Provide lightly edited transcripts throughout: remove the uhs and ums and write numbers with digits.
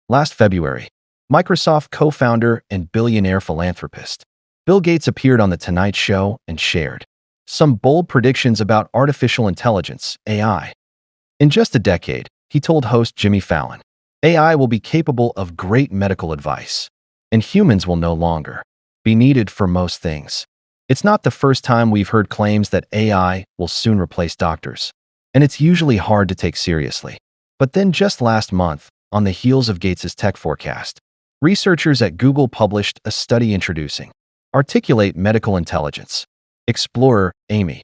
Last February, Microsoft co-founder and billionaire philanthropist Bill Gates appeared on The Tonight Show and shared some bold predictions about artificial intelligence, AI. In just a decade, he told host Jimmy Fallon, AI will be capable of great medical advice, and humans will no longer be needed for most things. It's not the first time we've heard claims that AI will soon replace doctors, and it's usually hard to take seriously. But then just last month, on the heels of Gates's tech forecast, researchers at Google published a study introducing Articulate Medical Intelligence, Explorer, AMIE,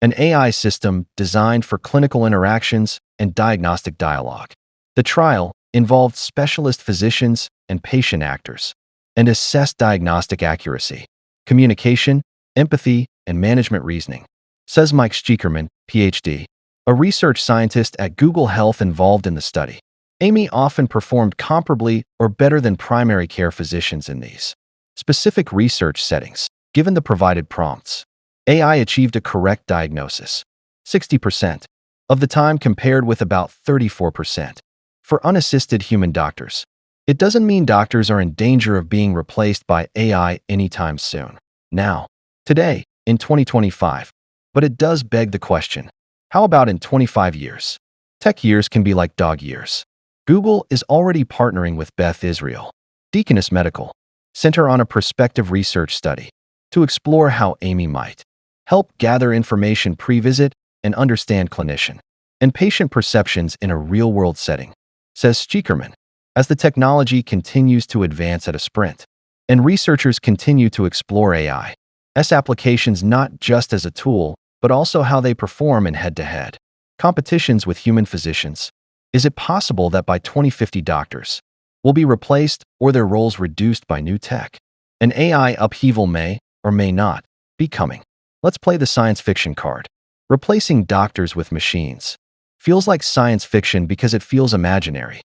an AI system designed for clinical interactions and diagnostic dialogue. The trial involved specialist physicians and patient actors and assessed diagnostic accuracy, communication, empathy, and management reasoning, says Mike Steikerman, PhD, a research scientist at Google Health involved in the study. AMIE often performed comparably or better than primary care physicians in these specific research settings, given the provided prompts. AI achieved a correct diagnosis 60% of the time compared with about 34% for unassisted human doctors. It doesn't mean doctors are in danger of being replaced by AI anytime soon. Now, today, in 2025. But it does beg the question, how about in 25 years? Tech years can be like dog years. Google is already partnering with Beth Israel, Deaconess Medical Center on a prospective research study to explore how AMIE might help gather information pre-visit and understand clinician and patient perceptions in a real-world setting, says Steikerman. As the technology continues to advance at a sprint, and researchers continue to explore AI's applications not just as a tool, but also how they perform in head-to-head competitions with human physicians, is it possible that by 2050 doctors will be replaced or their roles reduced by new tech? An AI upheaval may or may not be coming. Let's play the science fiction card. Replacing doctors with machines feels like science fiction because it feels imaginary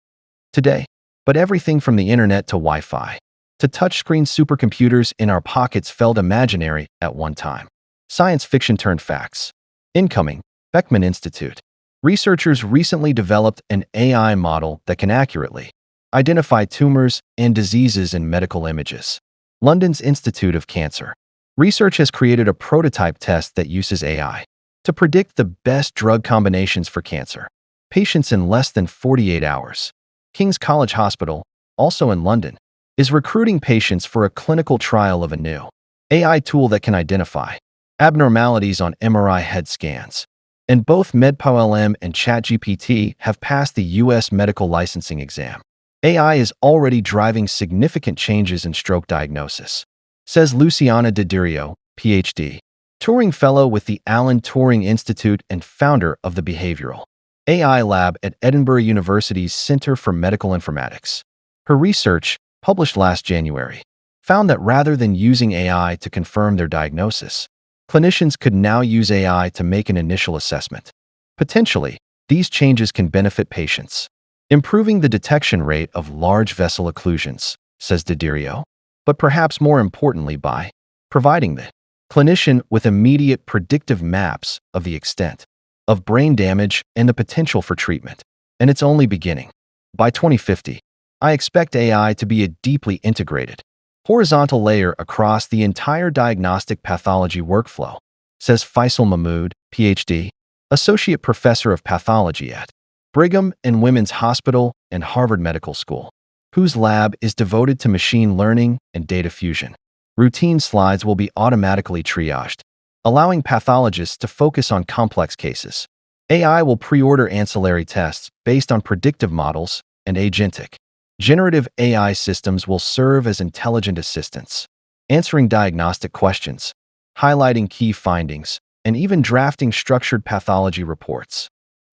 today. But everything from the internet to Wi-Fi to touchscreen supercomputers in our pockets felt imaginary at one time. Science fiction turned facts. Incoming, Beckman Institute. Researchers recently developed an AI model that can accurately identify tumors and diseases in medical images. London's Institute of Cancer Research has created a prototype test that uses AI to predict the best drug combinations for cancer patients in less than 48 hours. King's College Hospital, also in London, is recruiting patients for a clinical trial of a new AI tool that can identify abnormalities on MRI head scans. And both MedPoLM and ChatGPT have passed the U.S. medical licensing exam. AI is already driving significant changes in stroke diagnosis, says Luciana Didirio, PhD, Turing Fellow with the Alan Turing Institute and founder of the Behavioral AI Lab at Edinburgh University's Centre for Medical Informatics. Her research, published last January, found that rather than using AI to confirm their diagnosis, clinicians could now use AI to make an initial assessment. Potentially, these changes can benefit patients, improving the detection rate of large vessel occlusions, says Didirio, but perhaps more importantly by providing the clinician with immediate predictive maps of the extent of brain damage and the potential for treatment. And it's only beginning. By 2050, I expect AI to be a deeply integrated, horizontal layer across the entire diagnostic pathology workflow, says Faisal Mahmood, PhD, Associate Professor of Pathology at Brigham and Women's Hospital and Harvard Medical School, whose lab is devoted to machine learning and data fusion. Routine slides will be automatically triaged, allowing pathologists to focus on complex cases. AI will pre-order ancillary tests based on predictive models, and agentic generative AI systems will serve as intelligent assistants, answering diagnostic questions, highlighting key findings, and even drafting structured pathology reports.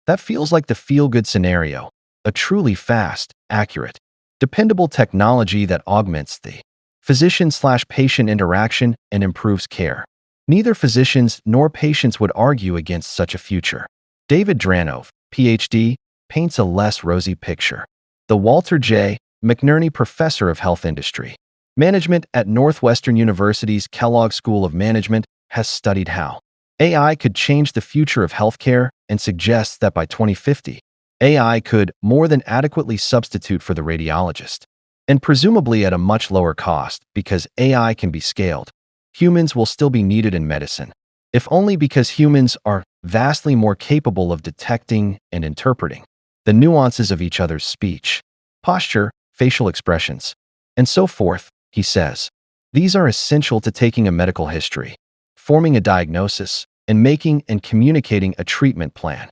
That feels like the feel-good scenario, a truly fast, accurate, dependable technology that augments the physician/patient interaction and improves care. Neither physicians nor patients would argue against such a future. David Dranove, PhD, paints a less rosy picture. The Walter J. McNerney Professor of Health Industry Management at Northwestern University's Kellogg School of Management has studied how AI could change the future of healthcare and suggests that by 2050, AI could more than adequately substitute for the radiologist, and presumably at a much lower cost because AI can be scaled. Humans will still be needed in medicine, if only because humans are vastly more capable of detecting and interpreting the nuances of each other's speech, posture, facial expressions, and so forth, he says. These are essential to taking a medical history, forming a diagnosis, and making and communicating a treatment plan.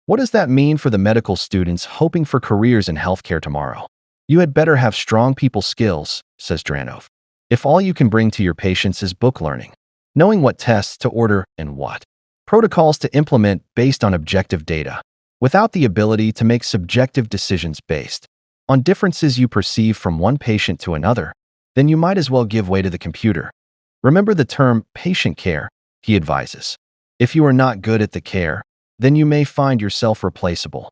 What does that mean for the medical students hoping for careers in healthcare tomorrow? You had better have strong people skills, says Dranov. If all you can bring to your patients is book learning, knowing what tests to order and what protocols to implement based on objective data, without the ability to make subjective decisions based on differences you perceive from one patient to another, then you might as well give way to the computer. Remember the term patient care, he advises. If you are not good at the care, then you may find yourself replaceable.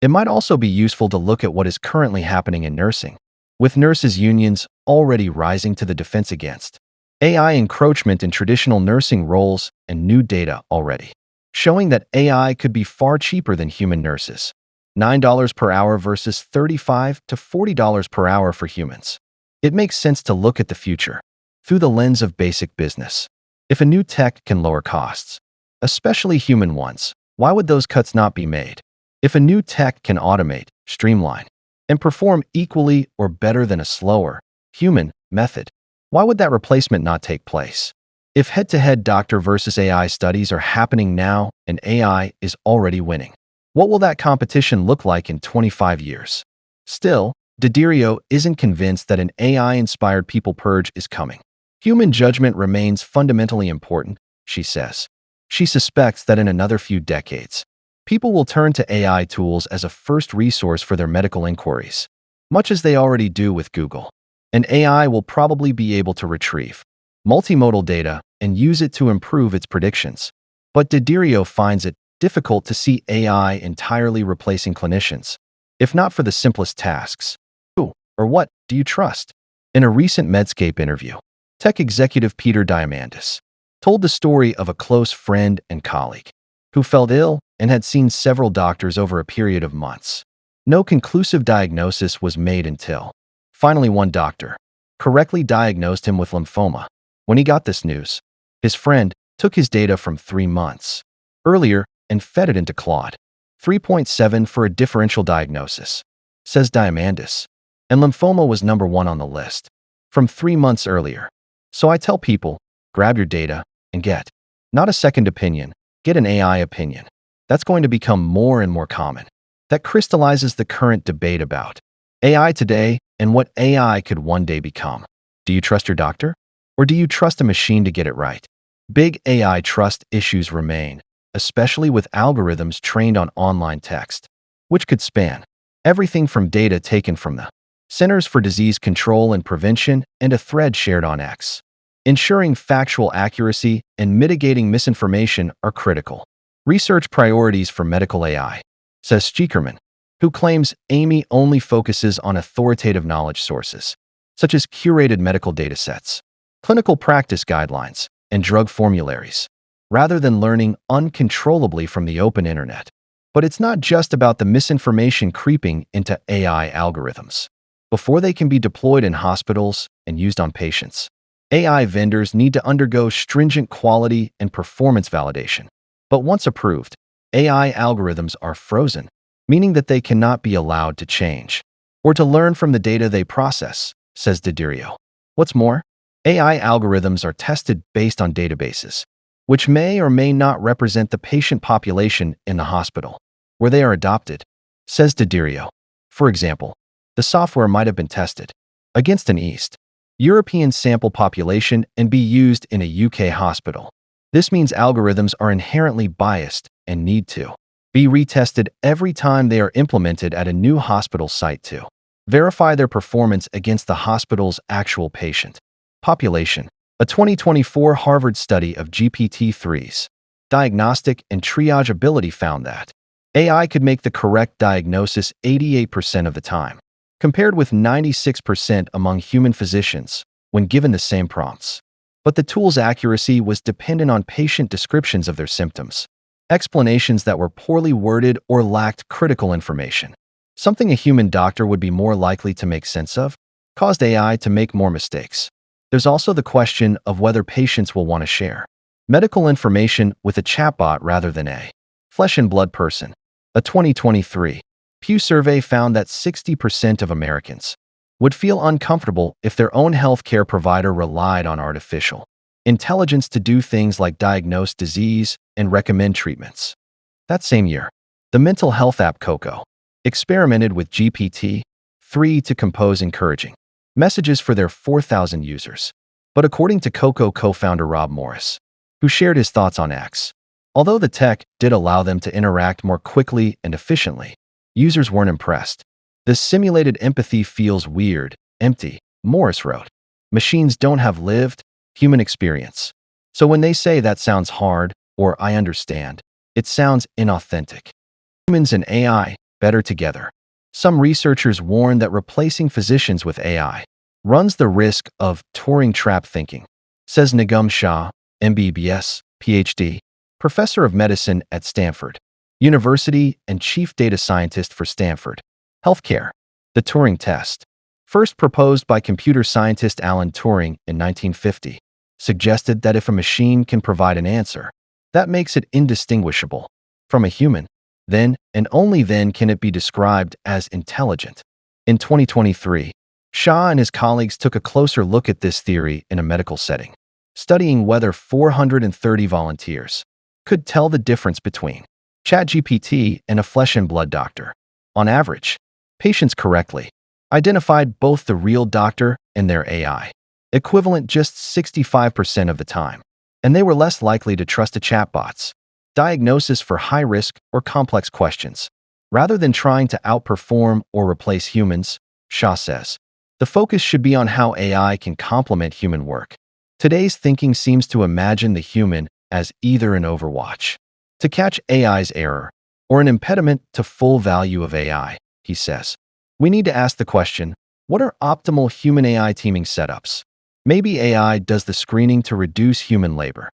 It might also be useful to look at what is currently happening in nursing, with nurses' unions already rising to the defense against AI encroachment in traditional nursing roles and new data already showing that AI could be far cheaper than human nurses. $9 per hour versus $35 to $40 per hour for humans. It makes sense to look at the future through the lens of basic business. If a new tech can lower costs, especially human ones, why would those cuts not be made? If a new tech can automate, streamline, and perform equally or better than a slower, human method, why would that replacement not take place? If head-to-head doctor versus AI studies are happening now and AI is already winning, what will that competition look like in 25 years? Still, Diderio isn't convinced that an AI-inspired people purge is coming. Human judgment remains fundamentally important, she says. She suspects that in another few decades, people will turn to AI tools as a first resource for their medical inquiries, much as they already do with Google. And AI will probably be able to retrieve multimodal data and use it to improve its predictions. But Diderio finds it difficult to see AI entirely replacing clinicians, if not for the simplest tasks. Who or what do you trust? In a recent Medscape interview, tech executive Peter Diamandis told the story of a close friend and colleague who fell ill and had seen several doctors over a period of months. No conclusive diagnosis was made until finally one doctor correctly diagnosed him with lymphoma. When he got this news, his friend took his data from 3 months earlier and fed it into Claude 3.7 for a differential diagnosis, says Diamandis, and lymphoma was number 1 on the list from 3 months earlier. So I tell people, grab your data and get not a second opinion, get an AI opinion. That's going to become more and more common. That crystallizes the current debate about AI today and what AI could one day become. Do you trust your doctor? Or do you trust a machine to get it right? Big AI trust issues remain, especially with algorithms trained on online text, which could span everything from data taken from the Centers for Disease Control and Prevention and a thread shared on X. Ensuring factual accuracy and mitigating misinformation are critical research priorities for medical AI, says Stiekerman, who claims AMIE only focuses on authoritative knowledge sources, such as curated medical datasets, clinical practice guidelines, and drug formularies, rather than learning uncontrollably from the open internet. But it's not just about the misinformation creeping into AI algorithms. Before they can be deployed in hospitals and used on patients, AI vendors need to undergo stringent quality and performance validation. But once approved, AI algorithms are frozen, meaning that they cannot be allowed to change or to learn from the data they process, says Diderio. What's more, AI algorithms are tested based on databases, which may or may not represent the patient population in the hospital where they are adopted, says Diderio. For example, the software might have been tested against an East European sample population and be used in a UK hospital. This means algorithms are inherently biased and need to be retested every time they are implemented at a new hospital site to verify their performance against the hospital's actual patient population. A 2024 Harvard study of GPT-3's diagnostic and triage ability found that AI could make the correct diagnosis 88% of the time, compared with 96% among human physicians when given the same prompts. But the tool's accuracy was dependent on patient descriptions of their symptoms, explanations that were poorly worded or lacked critical information. Something a human doctor would be more likely to make sense of caused AI to make more mistakes. There's also the question of whether patients will want to share medical information with a chatbot rather than a flesh and blood person. A 2023 Pew survey found that 60% of Americans would feel uncomfortable if their own healthcare provider relied on artificial intelligence to do things like diagnose disease and recommend treatments. That same year, the mental health app Coco experimented with GPT-3 to compose encouraging messages for their 4,000 users. But according to Coco co-founder Rob Morris, who shared his thoughts on X, although the tech did allow them to interact more quickly and efficiently, users weren't impressed. The simulated empathy feels weird, empty, Morris wrote. Machines don't have lived, human experience. So when they say that sounds hard or I understand, it sounds inauthentic. Humans and AI, better together. Some researchers warn that replacing physicians with AI runs the risk of Turing trap thinking, says Nigam Shah, MBBS, PhD, professor of medicine at Stanford University and chief data scientist for Stanford Healthcare. The Turing test, first proposed by computer scientist Alan Turing in 1950, suggested that if a machine can provide an answer, that makes it indistinguishable from a human, then and only then can it be described as intelligent. In 2023, Shah and his colleagues took a closer look at this theory in a medical setting, studying whether 430 volunteers could tell the difference between ChatGPT and a flesh and blood doctor. On average, patients correctly identified both the real doctor and their AI, equivalent just 65% of the time, and they were less likely to trust a chatbot's diagnosis for high-risk or complex questions. Rather than trying to outperform or replace humans, Shah says, the focus should be on how AI can complement human work. Today's thinking seems to imagine the human as either an overwatch to catch AI's error or an impediment to full value of AI, he says. We need to ask the question, what are optimal human-AI teaming setups? Maybe AI does the screening to reduce human labor.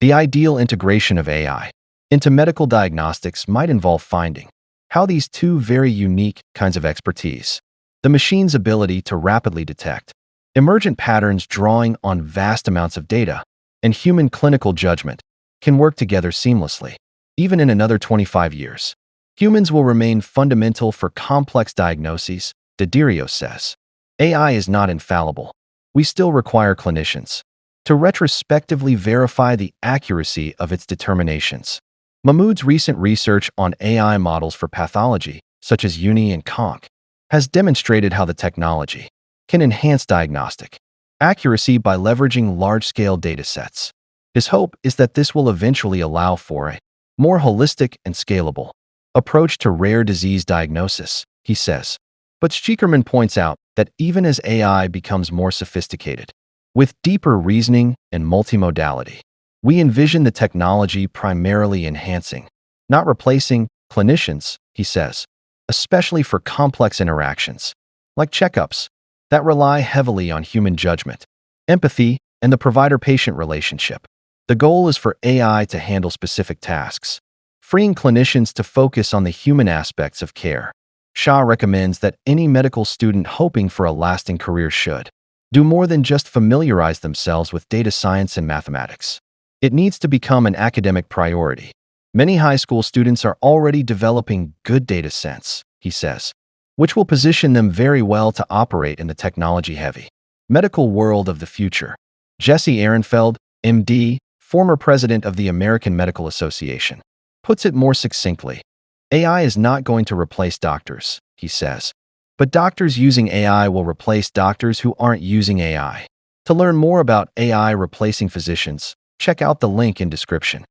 The ideal integration of AI into medical diagnostics might involve finding how these two very unique kinds of expertise, the machine's ability to rapidly detect emergent patterns drawing on vast amounts of data, and human clinical judgment, can work together seamlessly. Even in another 25 years, humans will remain fundamental for complex diagnoses, Dedirio says. AI is not infallible. We still require clinicians to retrospectively verify the accuracy of its determinations. Mahmoud's recent research on AI models for pathology, such as UNI and CONC, has demonstrated how the technology can enhance diagnostic accuracy by leveraging large-scale datasets. His hope is that this will eventually allow for a more holistic and scalable approach to rare disease diagnosis, he says. But Schickerman points out that even as AI becomes more sophisticated, with deeper reasoning and multimodality, we envision the technology primarily enhancing, not replacing, clinicians, he says, especially for complex interactions, like checkups, that rely heavily on human judgment, empathy, and the provider-patient relationship. The goal is for AI to handle specific tasks, freeing clinicians to focus on the human aspects of care. Shah recommends that any medical student hoping for a lasting career should do more than just familiarize themselves with data science and mathematics. It needs to become an academic priority. Many high school students are already developing good data sense, he says, which will position them very well to operate in the technology-heavy medical world of the future. Jesse Ehrenfeld, MD, former president of the American Medical Association, puts it more succinctly. AI is not going to replace doctors, he says, but doctors using AI will replace doctors who aren't using AI. To learn more about AI replacing physicians, check out the link in description.